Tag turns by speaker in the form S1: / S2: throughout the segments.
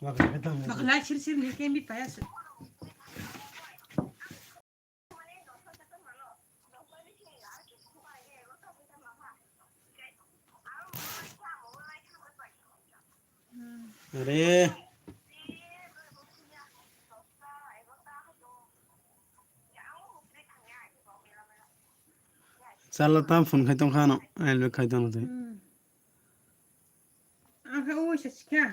S1: Khulai sir ni kemi payas.
S2: अरे चलो तब फोन खाइतों खानो एलबे खाइतों तो
S1: Ang o siya.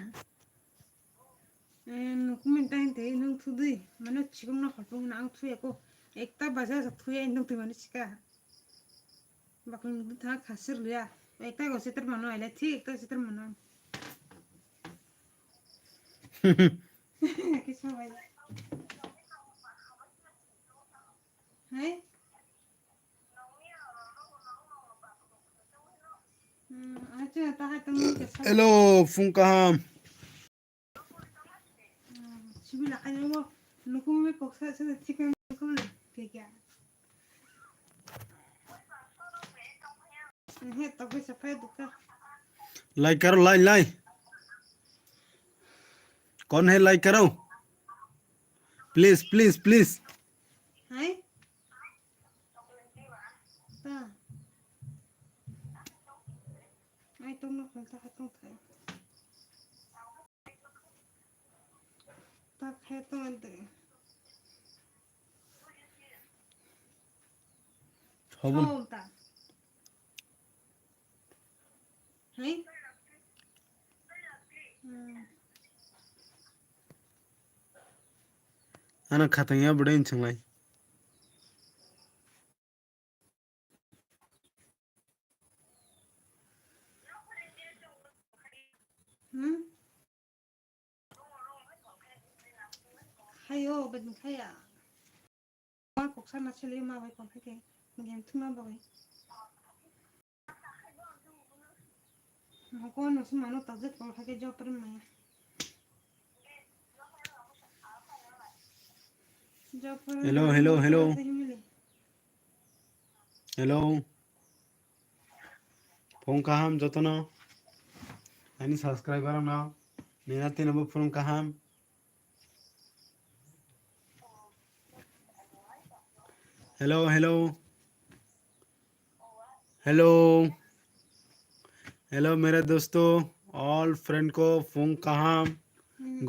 S1: Kumintain te nung tudi. Mano chigong na khapong na ang tuya ko. Ekta baza sa tuya nung timano chika. Baklang ta khasir liya. Ekta go sitar mano ala thi ekta sitar mano. Kisa bai. Hai? Acha ta ha tang kisa.
S2: Hello फुंग कहाम
S1: Sibila kanya mo. Nukum me poksa sa chicken nukum kaya. He to be sa pa duka.
S2: Like करो like like कौन है like करो please please please
S1: Hai? Ta. Ai tong no kan ta tong thai. Ta khai tong ante.
S2: हबन
S1: Oh ta. Hai?
S2: अना खतंगा बड़े इन चंगलाई
S1: Hayo ben khaya. Ma poksa na chele ma bai kon phake. Ngem thuma bai. Ma ko no suma no ta jet kon phake job par ma. Job par
S2: hello hello hello hello फुंग कहाम जोतनो अनि subscriber ना नेना तीन अब फुंग कहाम हेलो हेलो हेलो हेलो मेरे दोस्तों ऑल फ्रेंड को फुंग कहाम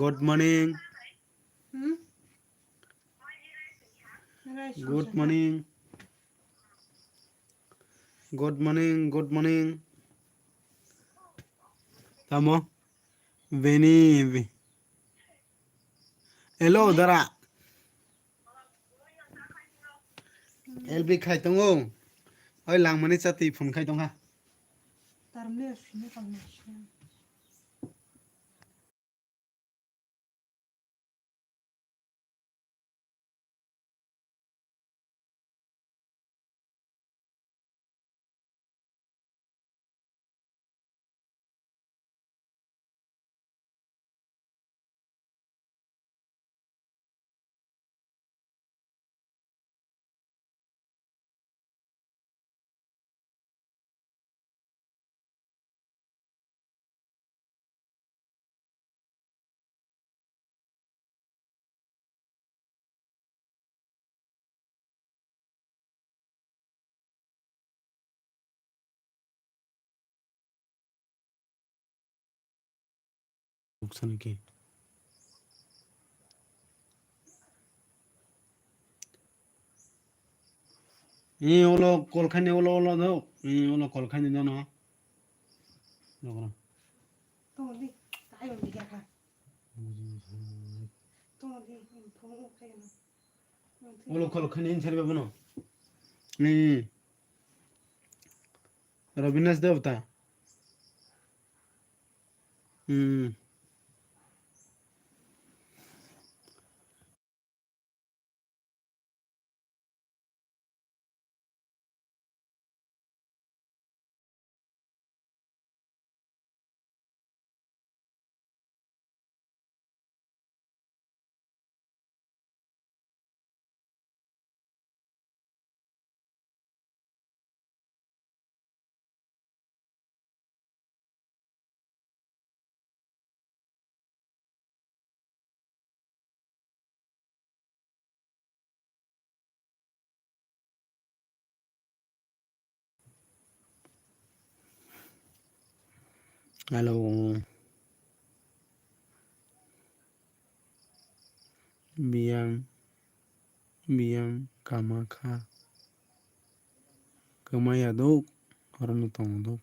S2: good morning good morning good morning good morning तमो वेनी हेलो दरा एलबी खाइतों ओइ लांमनि चाति फुन खाइतों हा
S1: Tarmle shine kan.
S2: नुकसान की ये ओलो कोलखानी ओलो ओलो दो ये ओलो कोलखानी दो ना लोगरा
S1: To di kai on di ka. To di phone kai na.
S2: ओलो कोलखानी इन छरे बनो नहीं रविनाश देवता Hello. Biang kamaka. Kamaya dok. Orang tong dok.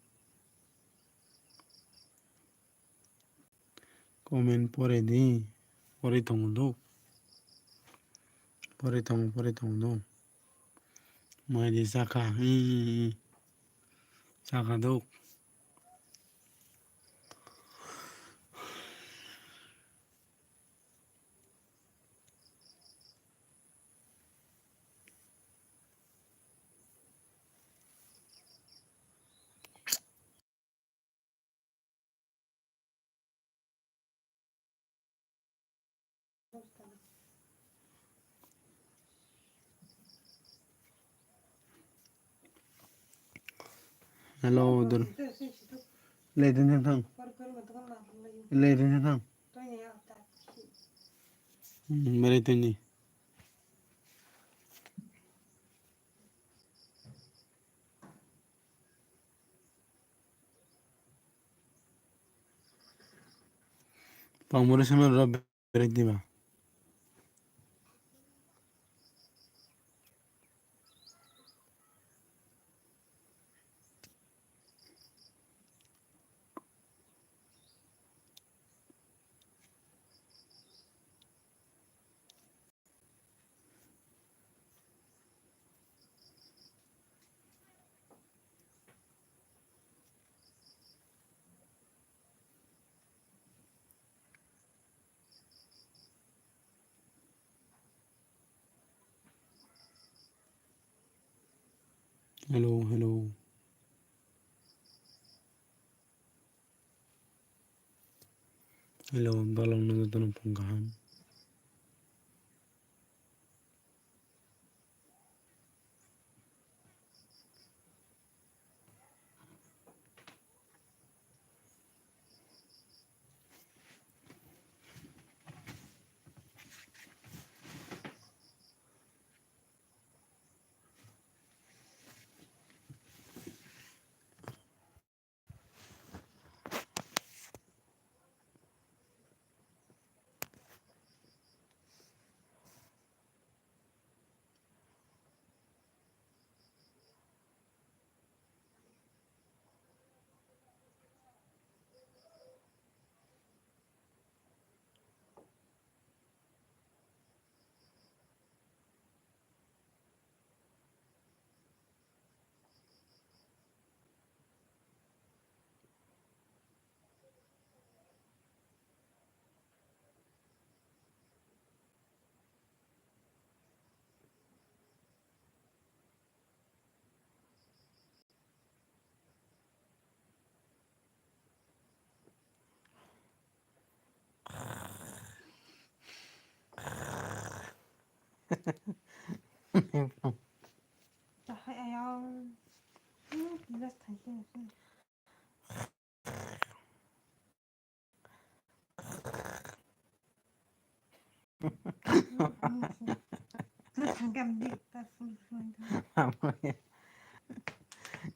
S2: Komen pore di. Pore tong dok. Pore tong dok. Mai di saka. Saka dok. Hello dur. Leidin thang. Leidin thang. Mere tini. Pamore sama rob bere diba. Hello, hello. Hello, balong na Jotono Fung Kaham.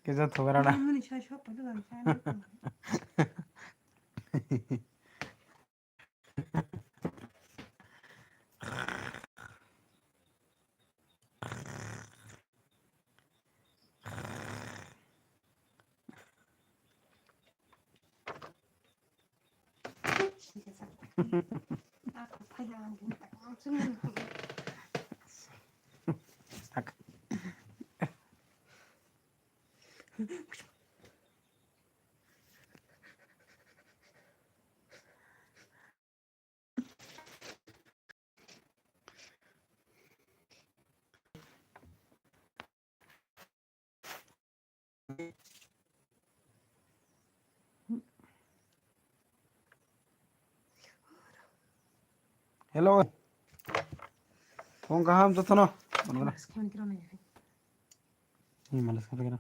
S2: Kisa thogara da. Hello. Fung Kaham Jotono. Malas kira.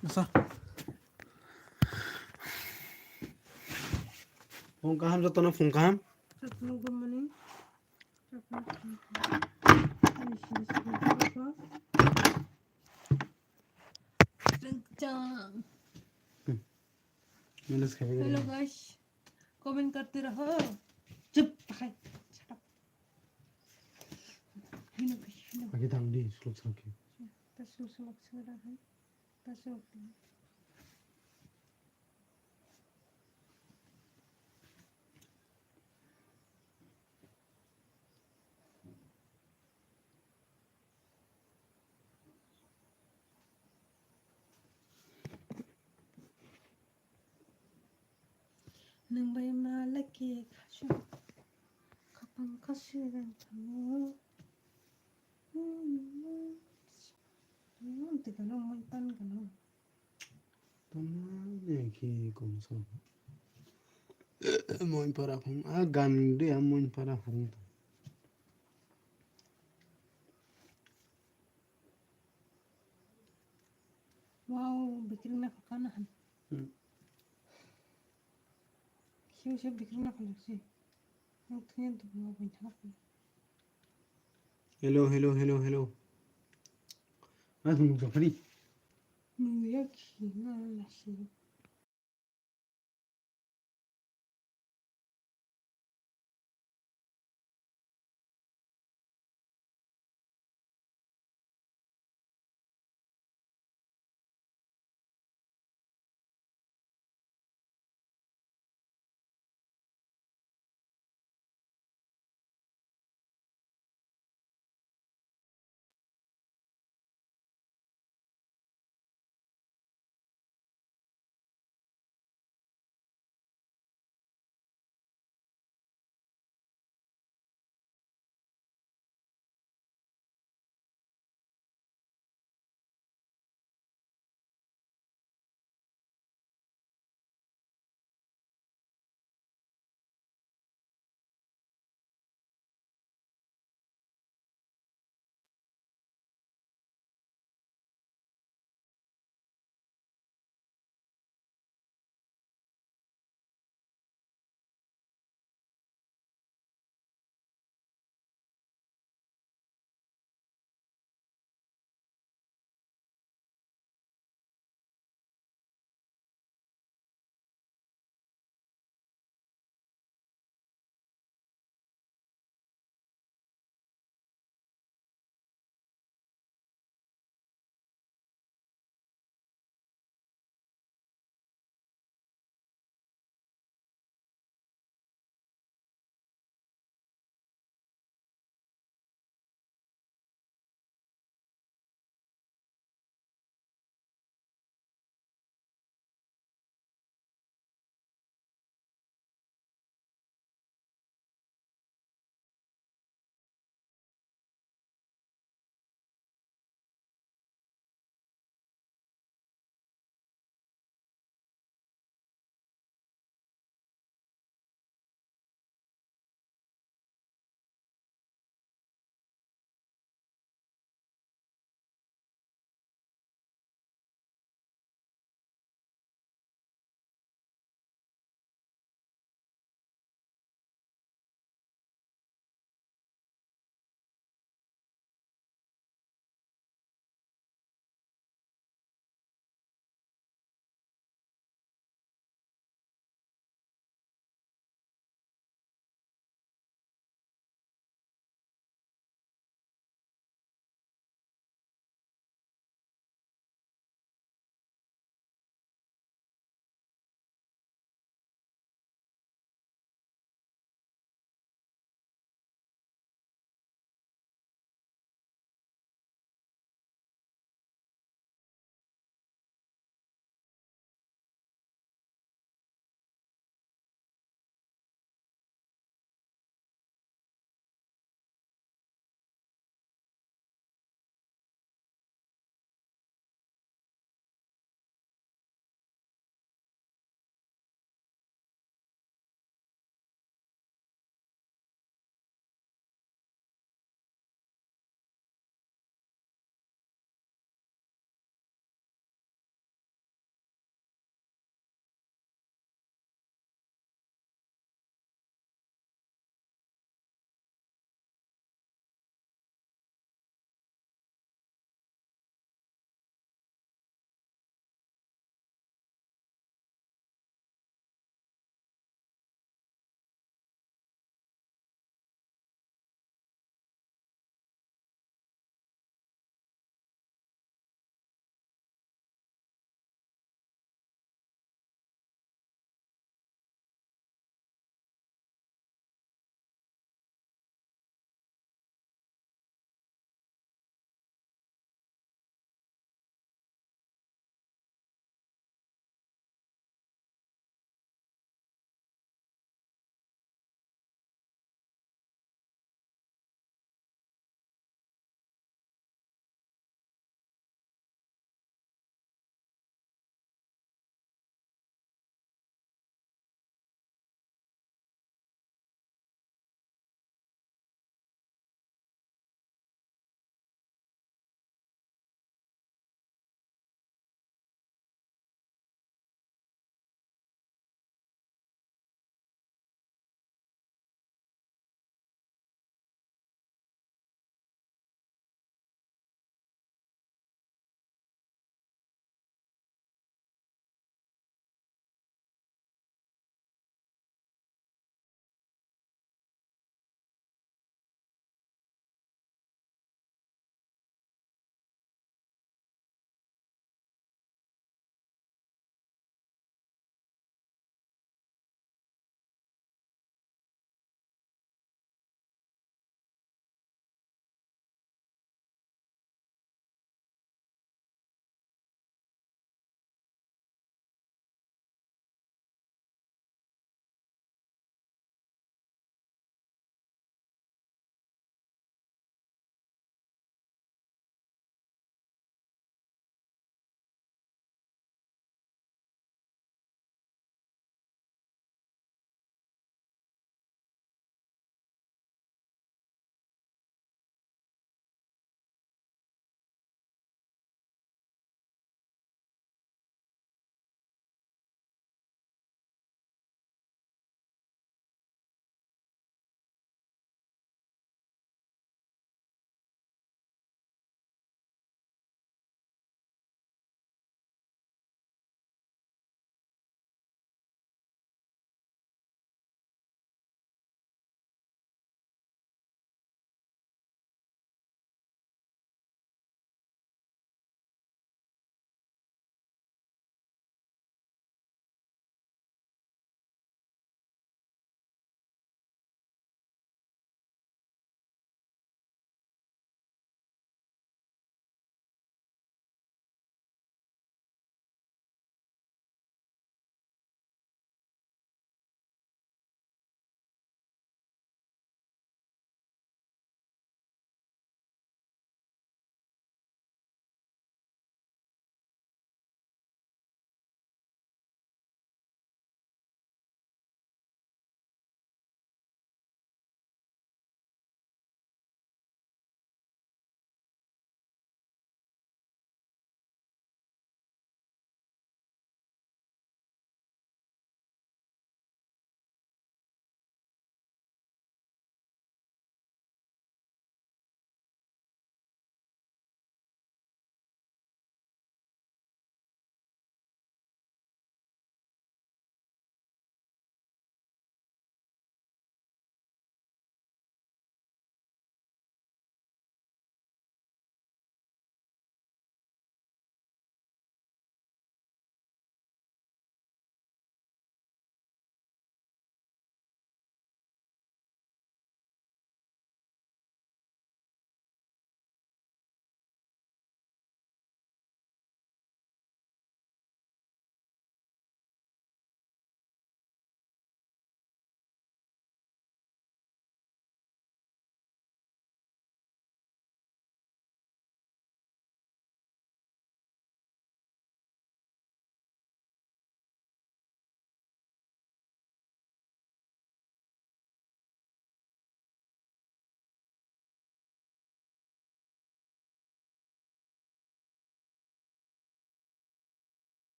S2: Masa. Fung Kaham Jotono Fung Kaham.
S1: Damn.
S2: Let's have it.
S1: Hello guys. Comment करते रहो. चुप भाई. Shut up. Hino guys. Hino.
S2: Lagi tang di suluk sakit.
S1: Tasul sulok segera hai. Tasul. Nang bay malaki kasu. Kapang kasiran kamu. Tiga nong pan kanong.
S2: Tomane ki kumso. Moin para Fung. Gande moin para Fung.
S1: Wow, bikin nak kanahan. Siya bikin nak kalasi. Ang tuyan to mga banyak.
S2: Hello. Ah, tum free.
S1: Nuyak na nasi.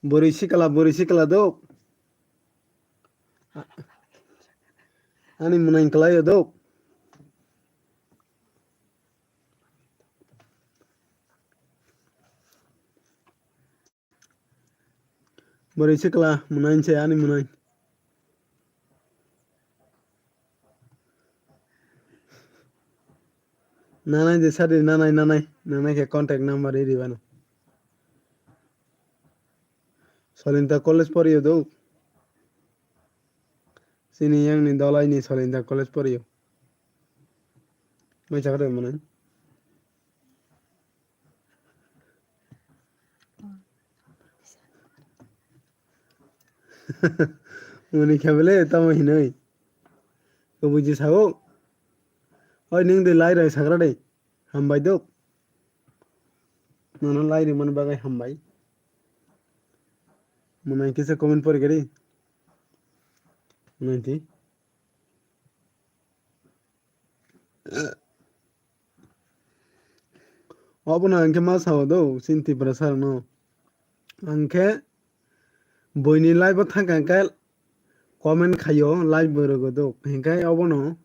S2: Bori sikala dok. Ani munain kelai dok. Bori sikala munain se ani munain. Nanai de sari nanai ke contact number iri bana. Solinta college poriyo dok. Sini yang ni dolai ni solinta college poriyo. Mai cakap munain. Muni khabele tamo hinoi. Ko buji sago. Oi ning de lai rai sagra dei. Hambai dok. Nana lai ri man bagai hambai. Munai kisa comment pori gari. Munai ti. Abuna anke mas hawo do sinti prasar no. Anke boini live thangka comment khayo live borogo do. Hinkai abono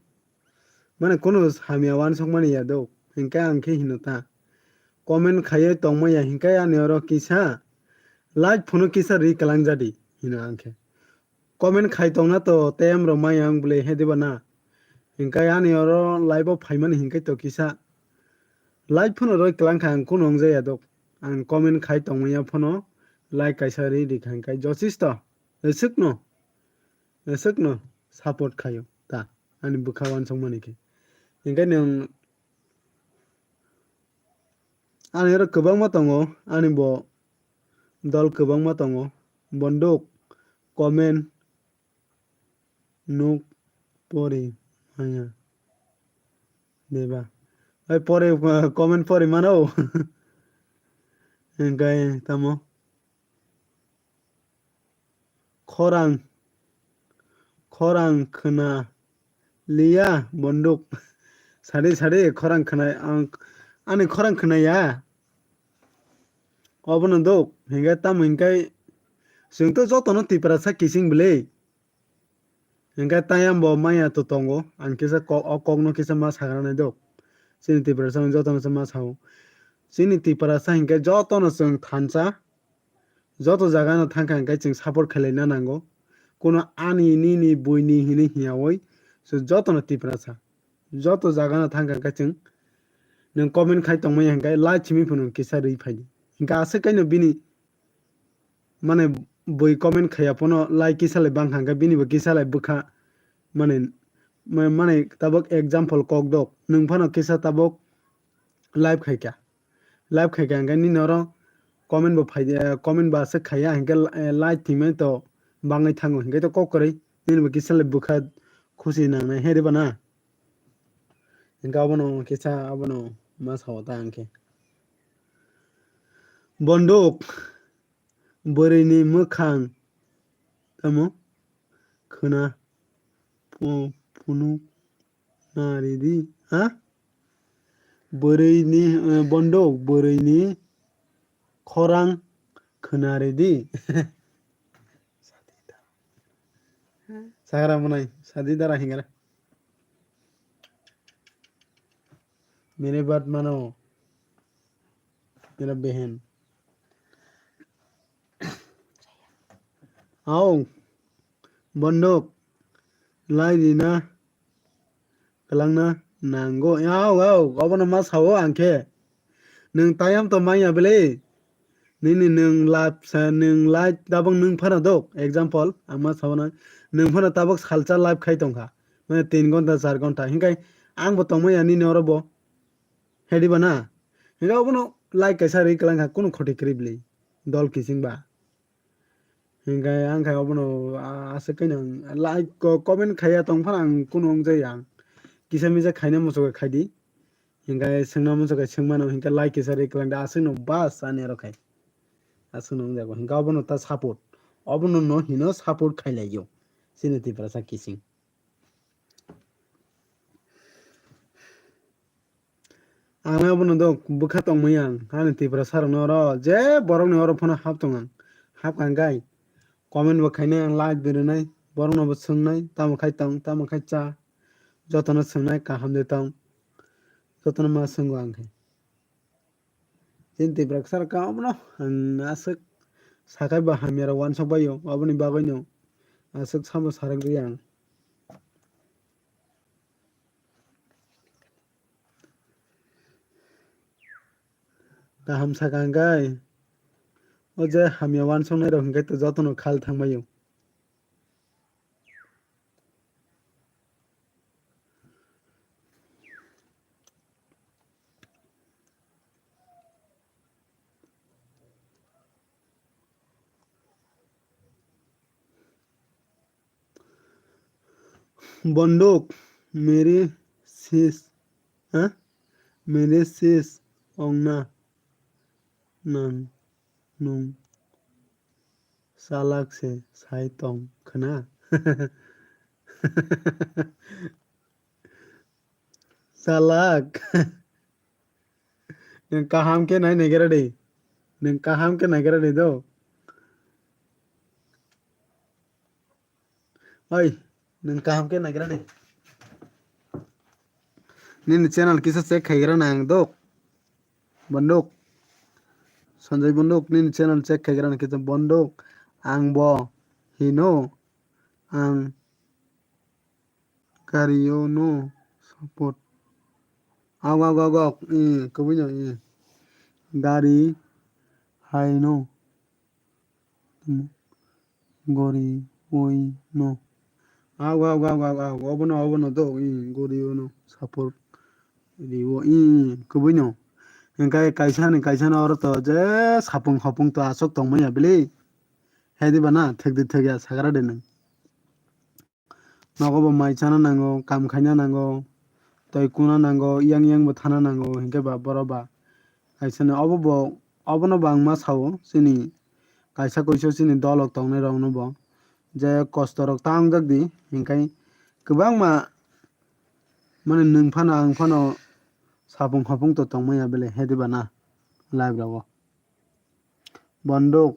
S2: mane kono hamia wan songmani ya do. Hinkai anke hinota. Comment khaye tongmaya hinkai ani oro kisa live phono kisa ri kalang jadi hina anke. Comment khai tongna to tem ro mayang bule hediba na. Hinkai ani oro live phaiman hinkai to kisa live phono roi kalang khang kono ongjaya do. Ang comment khai tongmaya phono like kaisa ri khangkai josisto. Esukno support khayo ta ani bukhawan songmani ke. Hinkai nang ani oro kwbangma tongo ani bo dol kwbangma tongo bonduk comment nuk pori maya deba ai pore comment pori mano hinkai tamo khorang khna liya bonduk sade khorang khna ani khorang khna ya obono dok hingai tam hinkai sungto jotono Tripurasa kising bele hingai tayam bo maya to tongo ang kisa okogno kisa mas hagrana dok sini Tripurasa jotono mas hawo sini Tripurasa hinkai jotono sung thansa joto jaga no thangka hinkai sung support khlaina nango kono ani nini buini hini hiawoi so jotono Tripurasa joto jaga no thangka hinkai sung nung comment khai tongmaya hinkai like chimi phunu kisa ri phaidi hinkai ase kaino bini mane boi comment khaya pono like kisa le bang hangka bini bo kisa le bukha mane tabok example kok dok nung phano kisa tabok live khaika hangka ni noro comment bo phaidi comment ba se khaya hangka like thime to bangai thango hangka to kok korei nini bo kisa le bukha khushi nangnai heri bana hangka abono kisa abono mas hawata angke bondok borini mokhang tamo khna phunu naridi ha borini bondok borini khorang khnaredi sagra munai sadi dara hingara मेरे बात मानो मेरा बहन आओ bondok lairina kalangna nango ao obono mas hawo angke nung tayam to maya bele nini nung live dabang nung phana dok example ama sawna nung phana tabok salcha live khai tongkha mane 3 ghonta 4 ghonta hinkai angbo tongmaya nini orobo hedi bana hinkai obono like kaisa ri kalangkha kono khoti kribli dol kisingba hinkai angkai obono ase kainang like comment khaya tongphana ang kono ongjaya kisa misa khaina musoka khaidi hinkai singna musoka singmano hinkai like kisa ri kalangda asino bas ani aro khai asino ongjako hinkai obono ta support obono no hino support khailayo sini Tripurasa kising ang abono dok bukha tongmaya ani Tripurasa no ro je borok ni oro phano hap tongang हाबखांगाय comment बखायनाय like बिरनाय बरनोबो सोंनाय तामखाय तं तामखाय चा जतनो सोंनाय काहाम दे तं जतनो मा सोंगो आंखै जिन्ति ब्राक्सार कामनो आसक साखाय बाहामियारा वानसक बायो अबनि बागैनो आसक सामो सारक गैया आं kaham sakangkai oje hamya wansongnai rok hingkai to jotono khal thangmayo bondok मेरी sis हाँ मेरे sis ongna nang nung salak se sai tong khana salak nang kaham ke nai negara dei nang kaham ke negara dei do oi nang kaham ke negara dei nin channel kisa check khagira nang do bondok Sanjay Bondok nin channel check khagira kita bondok ang bo hino ang karyono support agak kabinyo gari haino gori oi no obono do gori no support riwo kabinyo engkai kaisa na oro to je sapung to asok tongmaya bili hedi bana thekdi thegya sagra de nang nogobo mai chana nango kam khaina nango toi kuna nango yang bo thana nango hingke ba boroba kaisa na obono bangma sawo chini kaisa koiso chini dolok tongnai rok no bo je kosto rok tangjak di hingkai kwbangma mane nung phano ang phano sapung to tongmaya bele hedi bana live rago bondok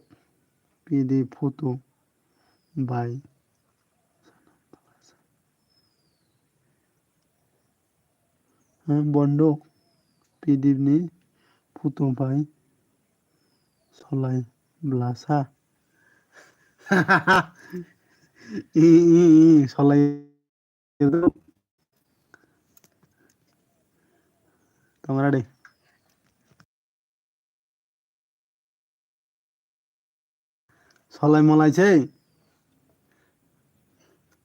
S2: pd photo by bondok pd ni photo by Khulai blasa Khulai tongra dei Khulai molai chei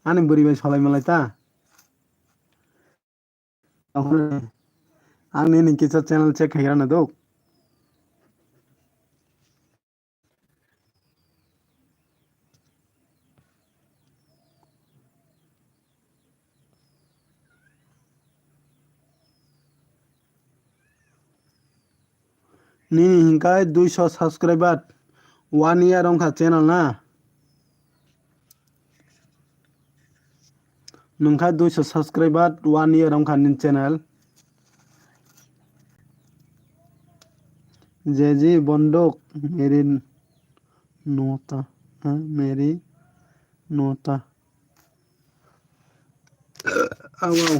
S2: ani buri bai Khulai molai ta ang ni kisa channel check khagira na do ni hingkai 200 subscriber 1 year ongkha channel na nungkha 200 subscriber 1 year ongkha nin channel जेजी बंदूक मेरी नोता मेरी नोता आओ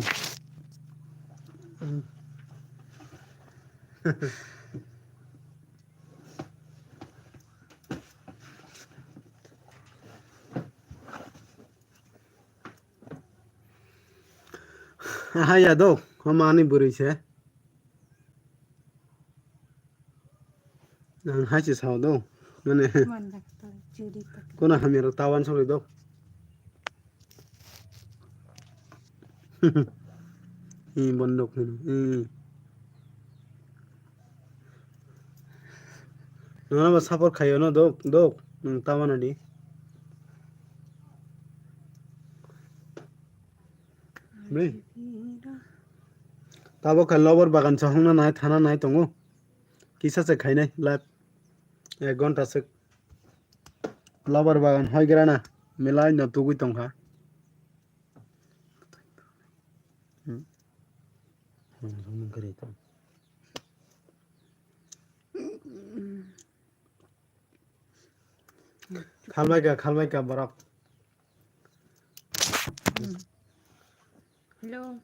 S2: हाँ यादव हम आनी बुरी से हाची साव दो माने कोना हमेरो तावान सले दो बंदूक नङाबा सापर खायो न दो तावाना di tabo kha lobar bagan chahongna nai thana nai tongo kisa se khainai live 1 ghonta se lobar bagan hoigrana milai no tugui tongkha Khalmaika borok.
S1: Hello.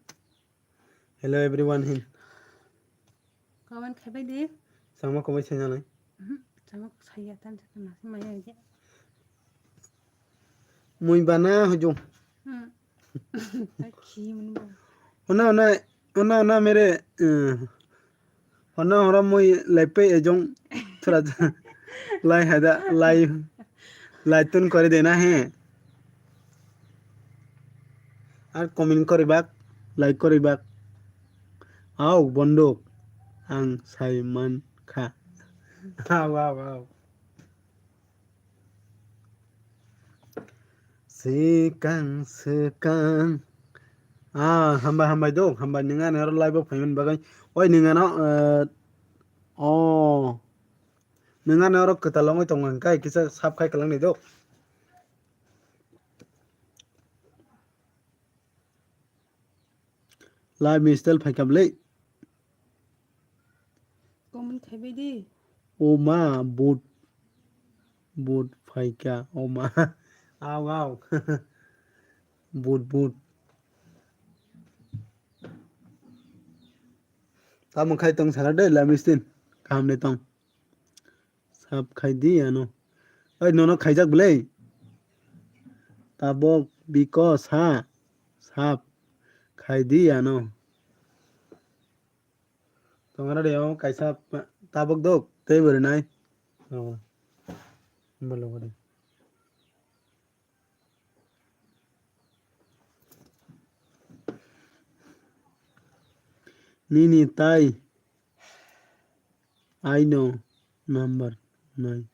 S2: Hello everyone hin.
S1: Kawan khabai de.
S2: Sama komai senya nai.
S1: Sama saya tan sa nasi maya aja.
S2: Mui bana hujung.
S1: Khi mình bảo.
S2: Ona mere ona mui lepe ejong thora lai hada lai tun kore dena he. Ar comment koribak, like koribak. Au bondok ang Simon kha. Wow. Sekang. Hambai dong, hambai ningan ero live payment bagai. Oi ningan ningan ero ketalong tongan kai kisa sap kai kalang ni dok. Live mistel phai kablei.
S1: Kawan khabai de.
S2: Oma boot phai kya oma. Wow. Boot. Tamo khai tong sagar de live mistin. Kaham de tong. Sap khai di ano. Oi nono khaijak blei. Tabok because sap khai di ano. Tongara de o kaisa tabok dok tei bernai. Balo bade. Nini tai I know number by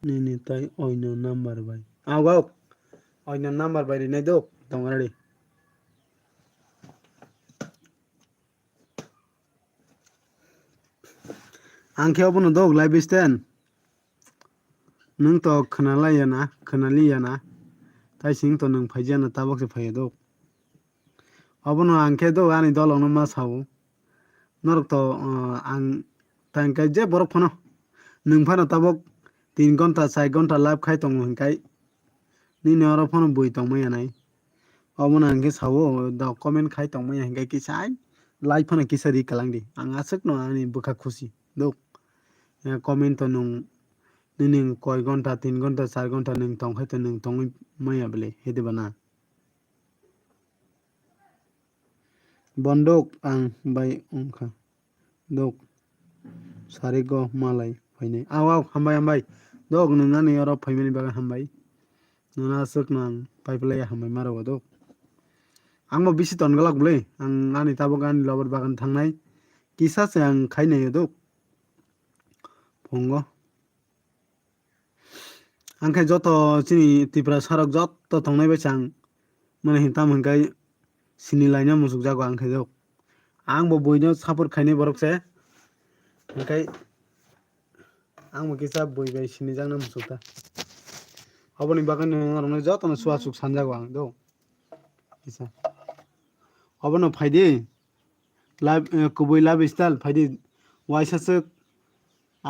S2: Nini tai I know number by Aw I know number by rinai dok tongara de. Angke obono dok live stand. Nung to khanaliya tai sing to nung phaijana tabok se phai dok. Obono angke dok ani dolong no ma sabu. Norok to ang tangkai je borok phono. Nung phano tabok 3 gonta 4 gonta live khai tong hingkai. Ni oro phono bui tong maya nai. Obono angke sabu da comment khai tong maya hingkai kisai. Live phono kisari kalang di. Ang asuk no ani bukha khushi dok. Comment to nung ning koi gonta 3 gonta 4 gonta ning tong khai to ning tong maya bele hede bana. Bondok ang bai ongkha dok sarigo malai phaine aw hambai dok nunga ni oro phaimani baga hambai nuna asuk nang paiplaya hambai maro dok angmo bisi tongalak blei ang ani tabok ani lobar bagan thangnai kisa se ang khainai dok Fungo angkai joto chini Tripurasa rok joto tongnai baisang mane hintam hingkai sini laina musuk jago angkai dok angbo boino Sapurt khainai borok se angkai angmo kisa boi bai sini jangna musukta oboni bagan ngarong jotono suasuk sanjago ang dok kisa obono phaidi live kubui live style phaidi waisasuk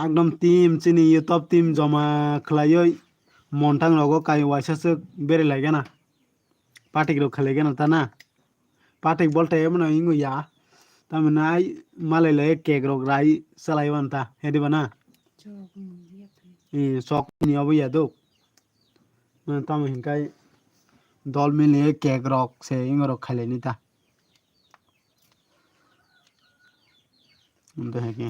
S2: একদম team চিনি YouTube team জমা খলাইoi montang rogo kai waisasuk bere laigena patik rok khalaigena ta na patik bolte emno ingu ya tamna ai malai lai kek rok rai salaiwan ta hediba na sok ni obo ya dok tam hinkai dol mile kek rok se ingo rok khalaini ta unda heke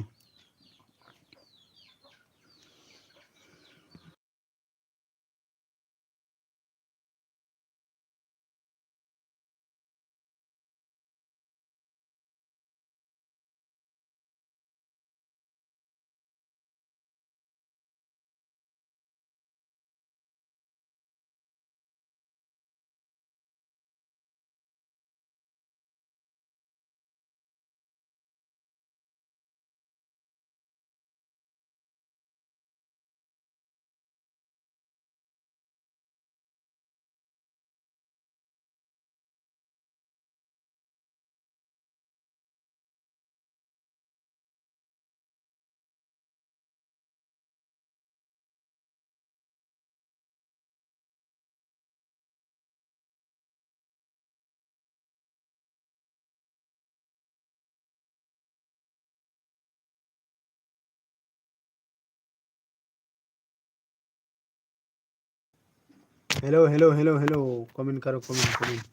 S2: hello comment करो comment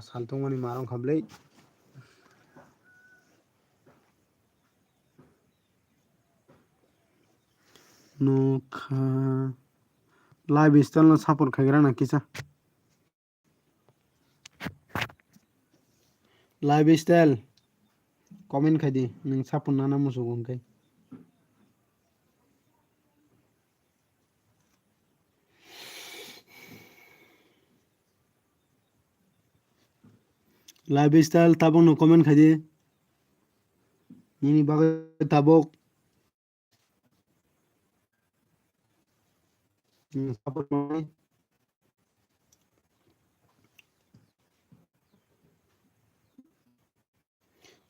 S2: सालथुं मानि मारं खाबलै नखा live style support खायग्रा ना किसा live style comment खायदि नों support ना मोसौ गनखाय live style ताबक no comment खायदि नि बागै ताबक support माने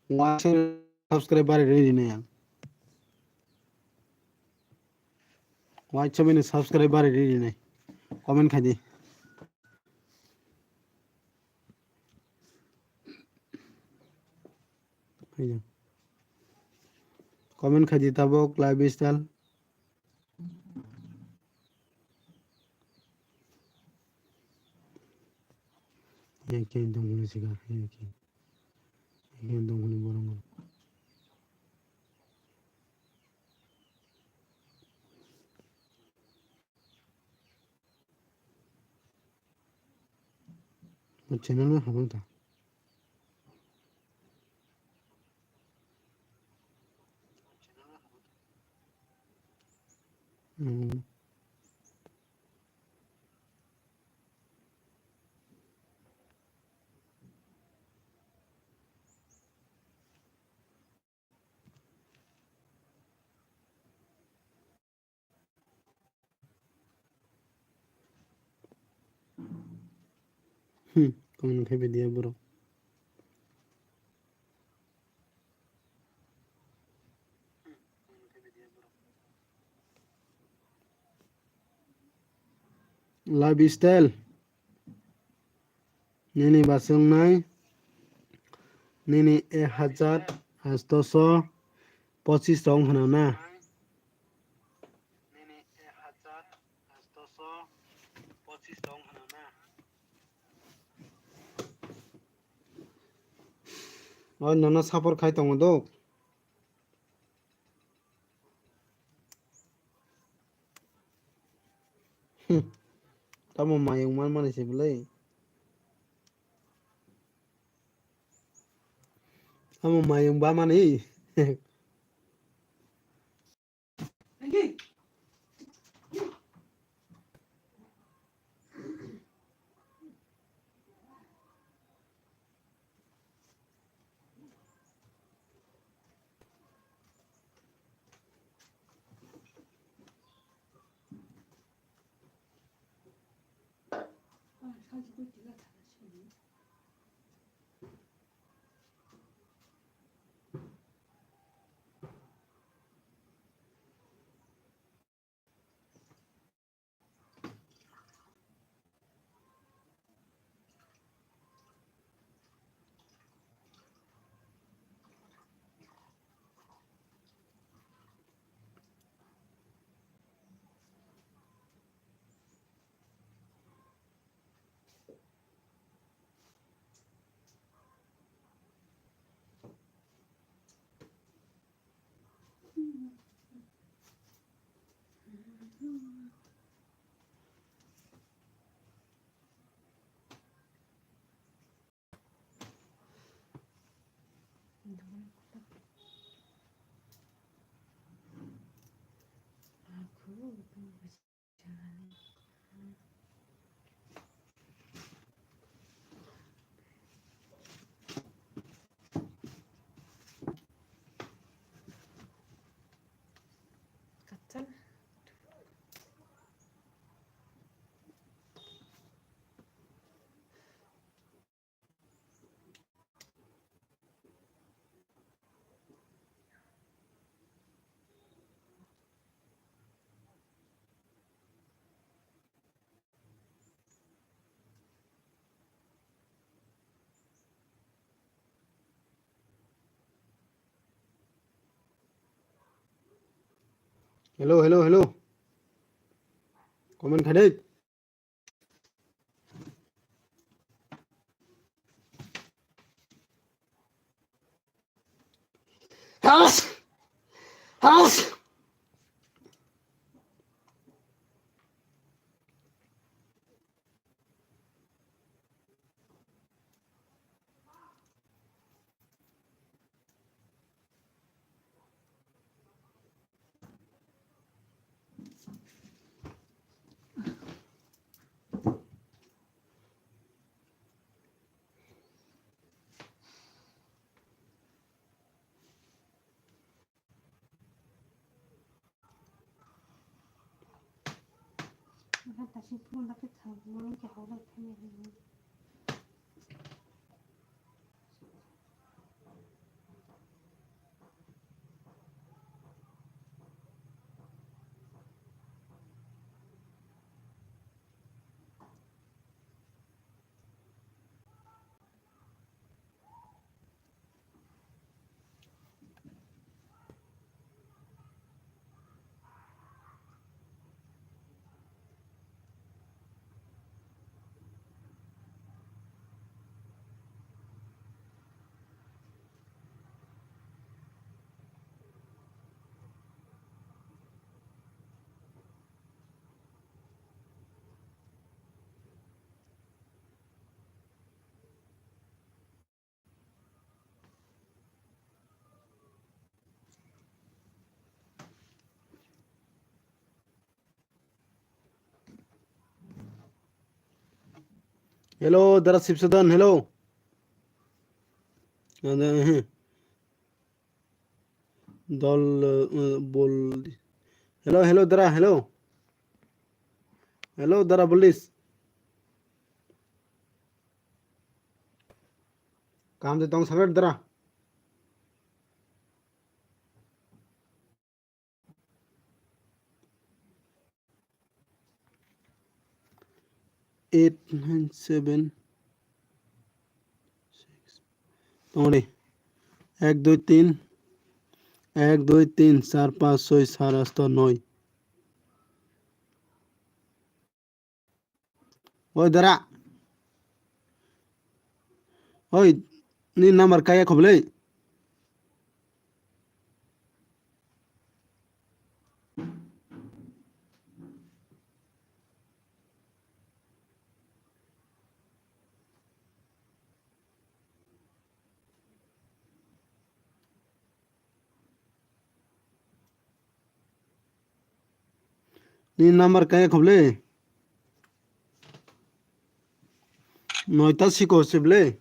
S2: वाच सब्सक्राइब बारे रेडी नहीं है वाच में सब्सक्राइब बारे रेडी नहीं कमेंट खायदि कमेंट खायदि ताबक लाइव स्टाइल ये क्या इंदम होने सिगा ये इंदम होने बोलूँगा वो चैनल में खबर था कमेंट खाई दिया ब्रो लाइव स्टाइल नहीं बासंग नाई नहीं 1825 रंग होना ना और नना सापर खाई तंग दो तब मायंग मान माने से बोले तब मायंग बा माने हेलो कमेंट खाई House. House.
S1: 다시 부분 앞에 다 모르는 게 하고 있다면
S2: Hello, Dara Sipsadan. Hello. Dol bol. Hello, hello, Dara. Hello. Hello, Dara Bolis. Kam de tong sagar Dara. Eight, 9, 7, 6. Tongri. 1, 2, 3. 1, 2, 3, 4, 5, 6, 7, 8, 9. Oi, Dara. Oi, ni number kaya khoble. Ni number kaya khoble. Noita siko sible.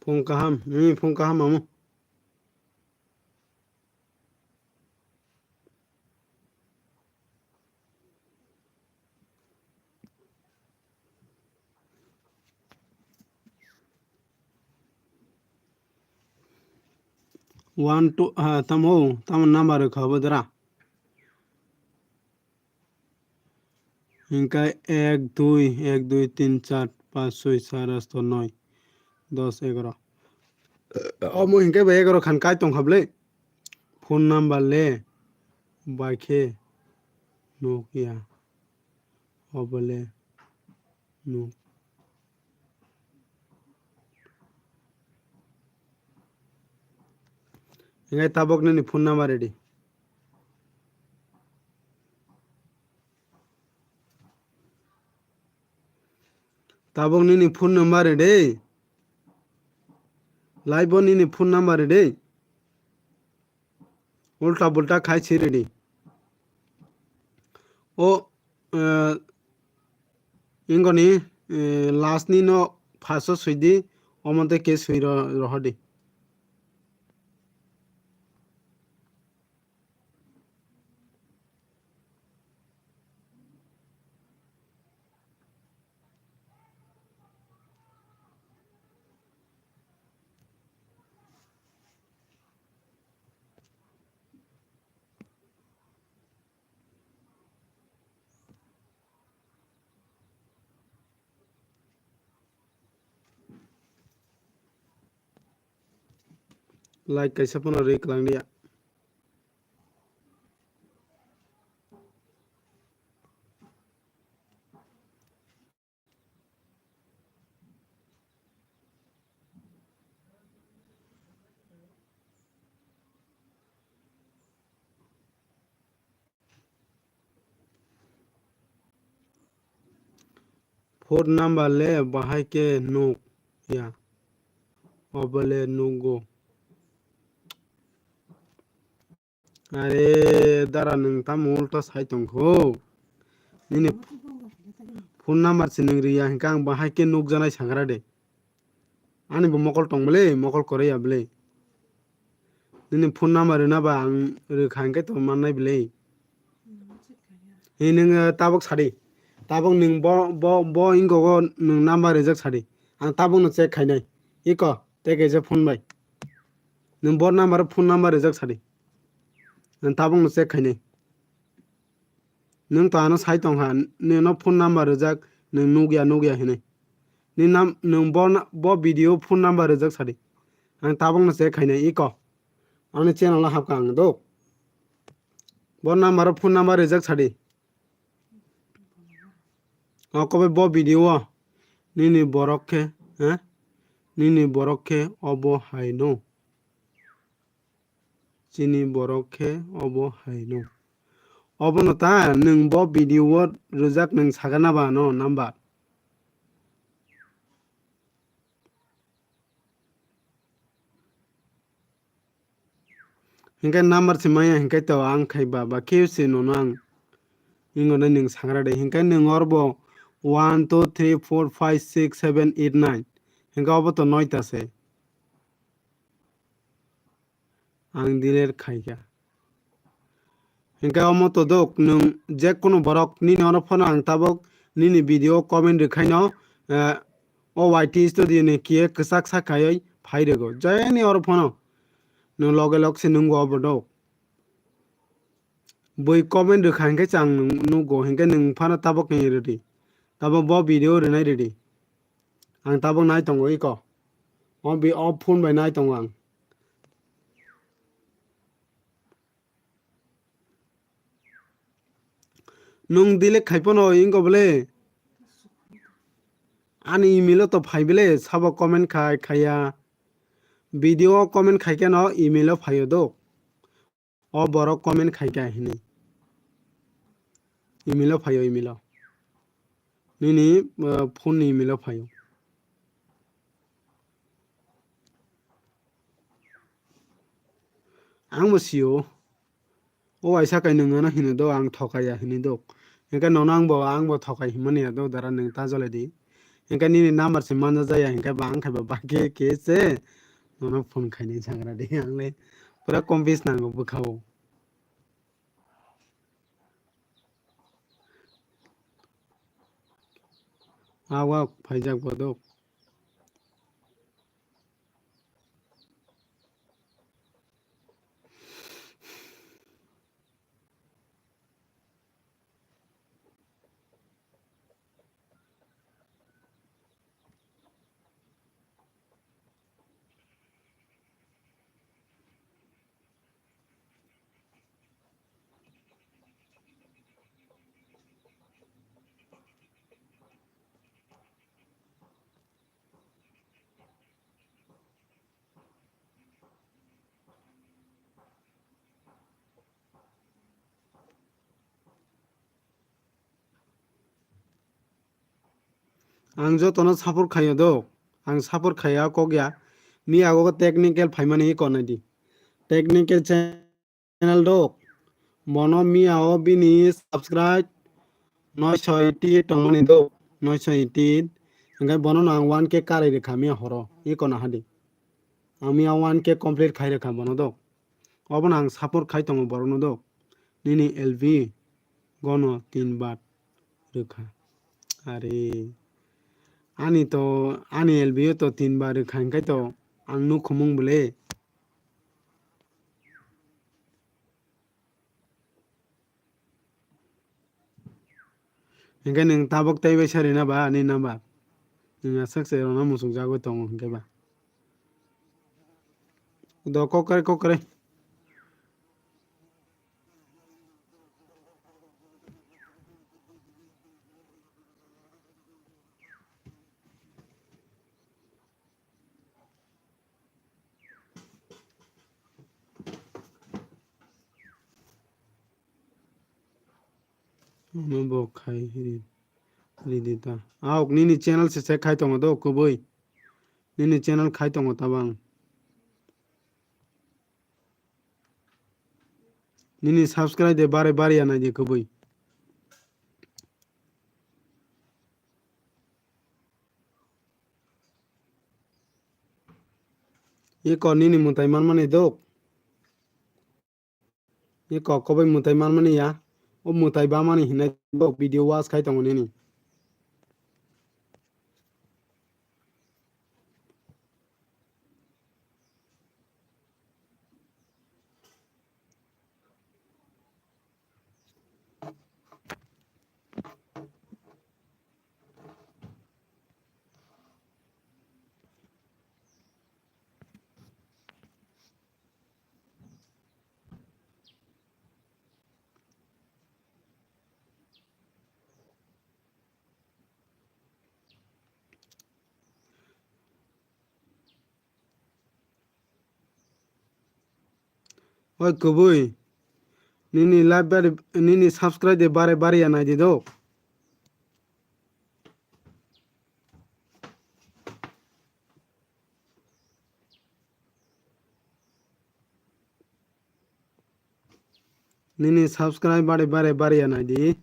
S2: Fung Kaham. Fung Kaham mamu. One two tam number khabo Dara. इनका 1 2 1 2 3 4 5 6 7 8 9 10 11 अब इनके बे 11 खनकाय तंग खबले phone number ले बाइखे Nokia अबले no इनके ताबक ने phone number ready ताबक ने phone number ready live ने फोन नंबर रेडी उल्टा पुल्टा खाई छी रेडी ओ इंगनी लास्ट नि नो फासो सुइदी ओमते के सुइ रहदी लाइक कैसे पन rake लांगदिया phone number le bahai ke nuk ya obale nugo are dara nung tam ulta sai tongkho nini phone number sinengri ya hingkang bahai ke nuk janai sangra de ani bo mokol tongbele mokol kore ya bele nini phone number na ba ang rekhangke to mannai bele he nung tabok sadi tabok nung bo ingo go nung number rejak sadi ang tabok no check khainai iko teke je phone bai nung bo number phone number rejak sadi ang tabok no check khainai nung ta no sai tong ha ni no phone number rejak nung nugya hinai ni nam nung bo video phone number rejak sadi ang tabok no check khainai iko ani channel la hapka ang do bo number phone number rejak sadi kobe bo video nini borokhe nini borokhe obo haino chini borokhe obo haino obo no ta nung bo video rejak nung sagana ba no number hingkai number simaya hingkai to ang khaiba ba kese no nang ingona ning sangra de hingkai nung orbo 1 2 3 4 5 6 7 8 9 hingkai obo to 9 ta se ang diler khaika hingkai omo to dok nung je kono borok nini ono phone ang tabok nini video comment rekhaino o YT studio ni kie ksak sakai phairego jani or phone nung loge log se nung obo dok boi comment rekhaingkai chang nung go hingkai nung phana tabok ni ready tabok bo video renai ready ang tabok nai tongo iko o phone bai nai tongo ang nung dile khaipono ingo bole ani email to phaibele sabo comment khaya video comment khaike no email phayo do o boro comment khaika hini email phayo email nini phone email phayo ang mo siyo o aisa kai nung na hinu do ang thokaya hini do enka nonang bo ang bo thokai himani do dara nung ta jole di enka nini number se manja jaya enka ba ang khaiba ba ke se nono phone khaini sangra de ang le pura confuse nango bukhao awa phaijak bodo ang jotono sapurt khayo do ang sapurt khaya kogya mi ago technical phaimani konai di technical channel do mono mi ao bini subscribe 980 tongmani do 980 ngai bono nang 1k karai rekha mi horo i kona hadi ami 1k complete khai rekha bono do obon ang sapurt khai tongo borono do nini lv gono 3 bat rekha are ani LBO to 3 bar khankai to ang nu khumung bole hingkai nung tabok tai bai sari na ba ani na ba nung sakse rona musuk jago tong hingkai ba do kokare no bo khai hirin Lidita. Auk nini channel se khai tongo do kubui. Nini channel khai tongo tabang. Nini subscribe de bare bare ya na di kubui. Ye ko nini mutai man mani do. Ye ko kobai mutai man mani ya. O mutai ba mani hinai do video was khai tongo nini. Oi kubui. Nini like bare nini subscribe de bare bare ya na di do. Nini subscribe bare bare bare ya na di.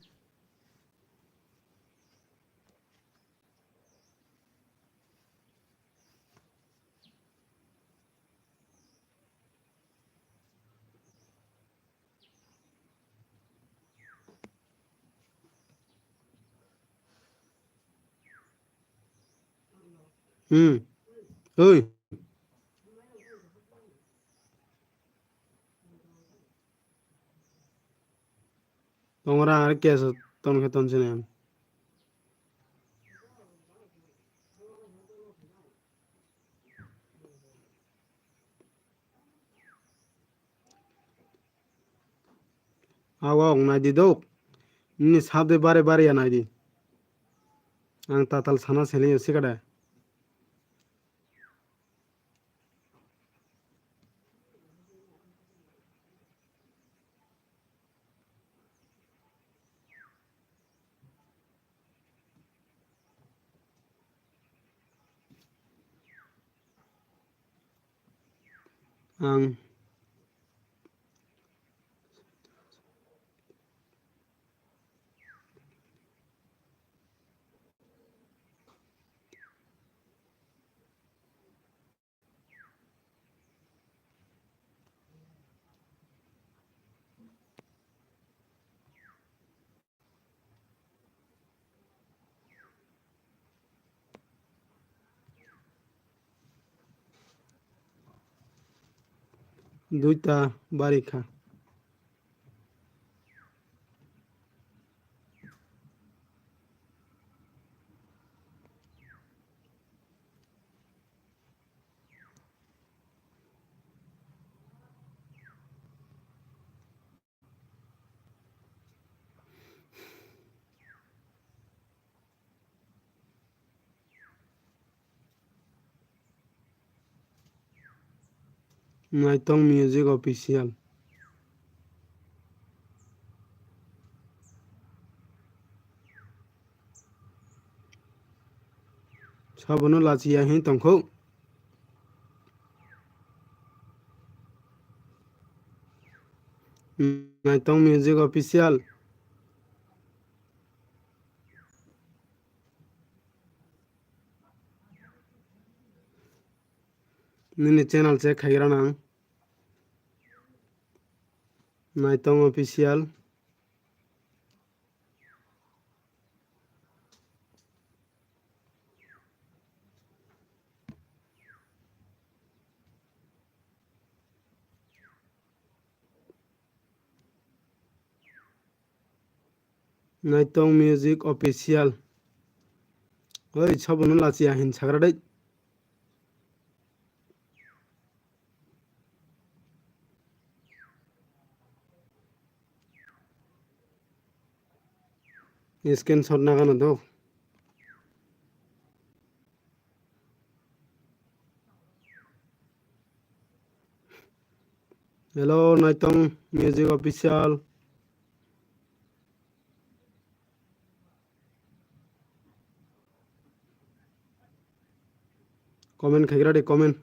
S2: Oi. Tongra ar keso ton ke ton sine. Awak na di do. Nini sab de bare bare ya na di. Ang tatal sana seli sikada. Ang duita barika. Naitong music official. Sabono lachi ya hin tongkho. Naitong music official. Nini channel se khaira nang. Naitong official. Naitong music official. Oi sabono lachi ya hin sagra dai. Screenshot na gana do. Hello Naitong music official. comment khagira de comment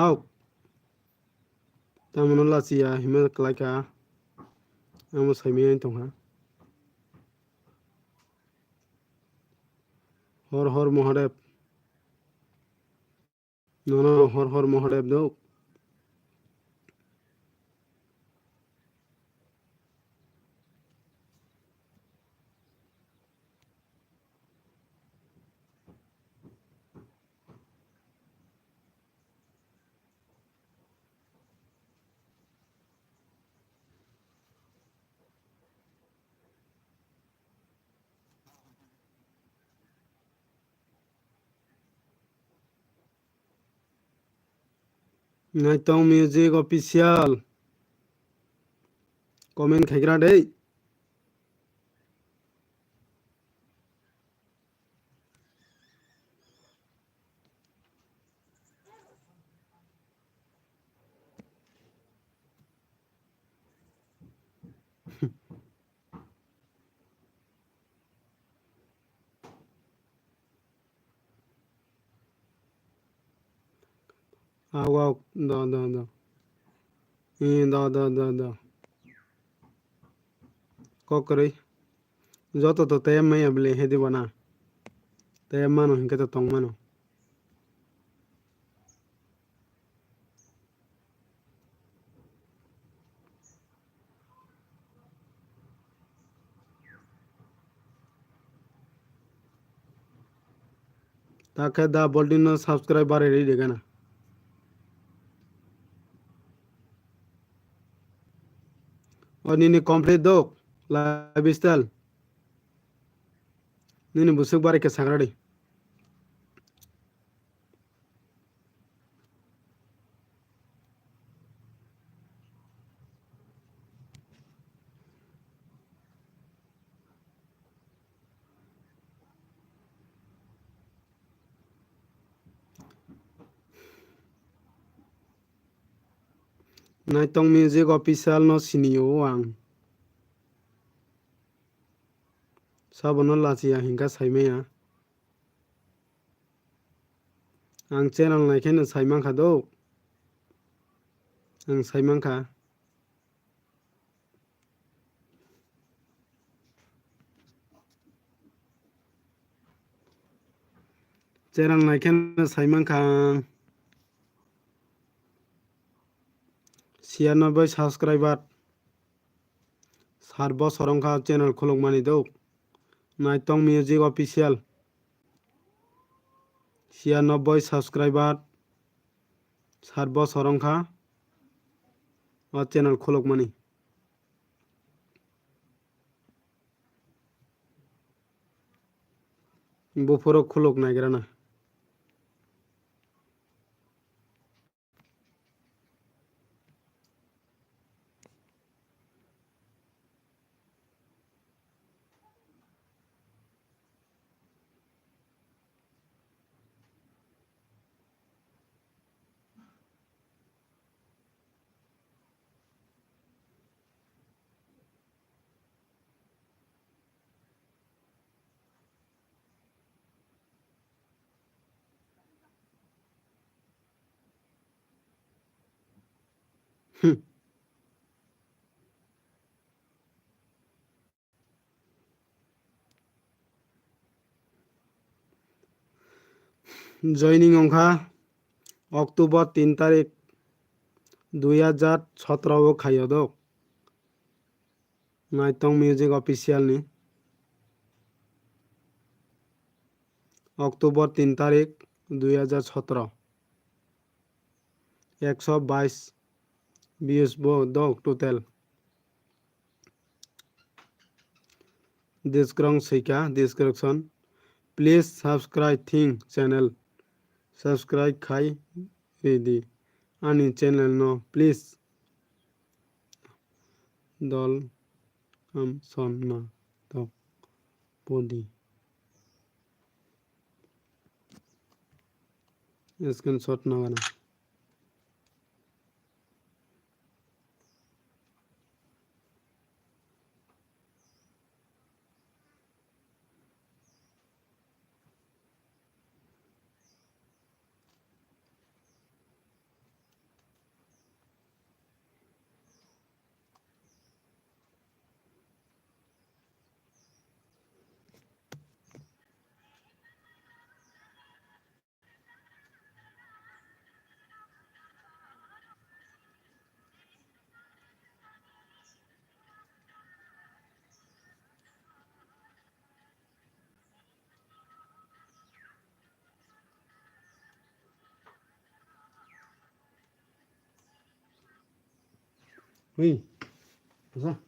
S2: au tamonola sia hima klaika amo saimi tongha hor hor mohadev no hor hor mohadev do Naitong music official comment khagira de wow da da kokori joto to tem mai able hedi bana tem mano hinka to tong mano take da boldino subscribe bare ready gana nini complete do lifestyle nini busuk bare ke sagradi Naitong music official no sinio ang sabono lasia hinka saimeya ang channel naikhen saimang kha do ang saimang kha channel naikhen saimang kha 96 subscriber 7 বছর অংখা channel খুলুক মানি দৌ নাইটং music official 96 subscriber 7 বছর অংখা channel খুলুক মানি বুফরো খুলুক নাইগরা না joining অংখা October 3 তারিখ 2017 খাইও দো নাইটং music official নি October 3 তারিখ 2017 122 views bo dog total description seika description please subscribe thing channel subscribe khai ready ani channel no please dol sonna to podi screenshot na gana Ui. Bisa.